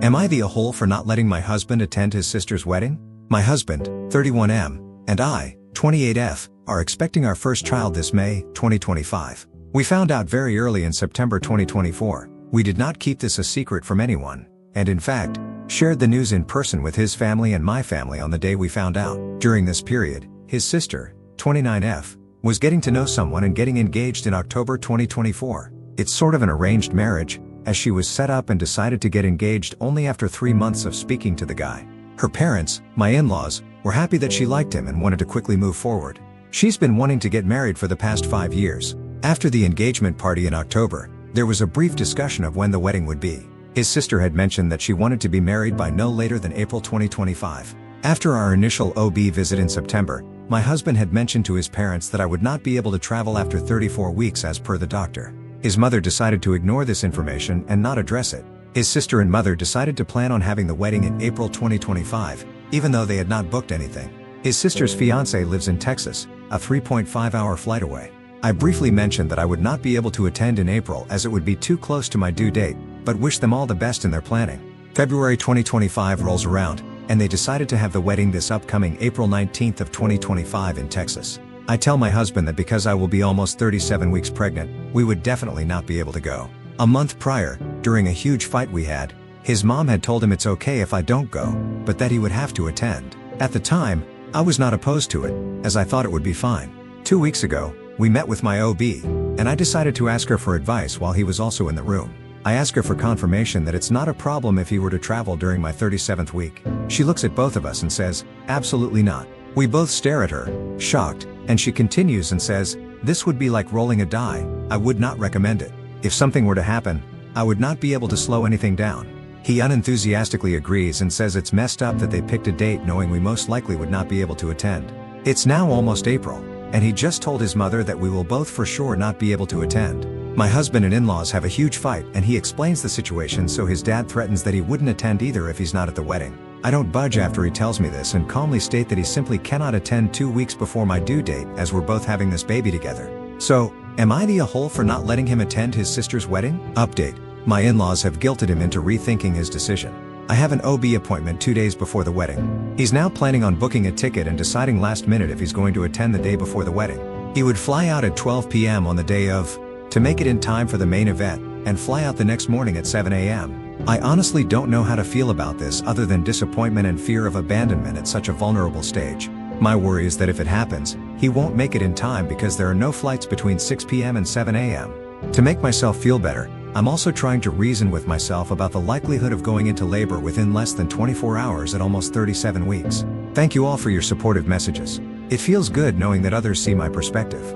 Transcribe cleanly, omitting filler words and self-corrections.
Am I the a-hole for not letting my husband attend his sister's wedding? My husband, 31M, and I, 28F, are expecting our first child this May, 2025. We found out very early in September 2024. We did not keep this a secret from anyone, and in fact, shared the news in person with his family and my family on the day we found out. During this period, his sister, 29F, was getting to know someone and getting engaged in October 2024. It's sort of an arranged marriage, as she was set up and decided to get engaged only after 3 months of speaking to the guy. Her parents, my in-laws, were happy that she liked him and wanted to quickly move forward. She's been wanting to get married for the past 5 years. After the engagement party in October, there was a brief discussion of when the wedding would be. His sister had mentioned that she wanted to be married by no later than April 2025. After our initial OB visit in September, my husband had mentioned to his parents that I would not be able to travel after 34 weeks as per the doctor. His mother decided to ignore this information and not address it. His sister and mother decided to plan on having the wedding in April 2025, even though they had not booked anything. His sister's fiancé lives in Texas, a 3.5-hour flight away. I briefly mentioned that I would not be able to attend in April as it would be too close to my due date, but wished them all the best in their planning. February 2025 rolls around, and they decided to have the wedding this upcoming April 19th of 2025 in Texas. I tell my husband that because I will be almost 37 weeks pregnant, we would definitely not be able to go. A month prior, during a huge fight we had, his mom had told him it's okay if I don't go, but that he would have to attend. At the time, I was not opposed to it, as I thought it would be fine. 2 weeks ago, we met with my OB, and I decided to ask her for advice while he was also in the room. I asked her for confirmation that it's not a problem if he were to travel during my 37th week. She looks at both of us and says, absolutely not. We both stare at her, shocked, and she continues and says, this would be like rolling a die. I would not recommend it. If something were to happen, I would not be able to slow anything down. He unenthusiastically agrees and says it's messed up that they picked a date knowing we most likely would not be able to attend. It's now almost April, and he just told his mother that we will both for sure not be able to attend. My husband and in-laws have a huge fight and he explains the situation, so his dad threatens that he wouldn't attend either if he's not at the wedding. I don't budge after he tells me this and calmly state that he simply cannot attend 2 weeks before my due date as we're both having this baby together. So, am I the a-hole for not letting him attend his sister's wedding? Update. My in-laws have guilted him into rethinking his decision. I have an OB appointment 2 days before the wedding. He's now planning on booking a ticket and deciding last minute if he's going to attend the day before the wedding. He would fly out at 12 p.m. on the day of, to make it in time for the main event, and fly out the next morning at 7 a.m. I honestly don't know how to feel about this other than disappointment and fear of abandonment at such a vulnerable stage. My worry is that if it happens, he won't make it in time because there are no flights between 6 p.m. and 7 a.m. To make myself feel better, I'm also trying to reason with myself about the likelihood of going into labor within less than 24 hours at almost 37 weeks. Thank you all for your supportive messages. It feels good knowing that others see my perspective.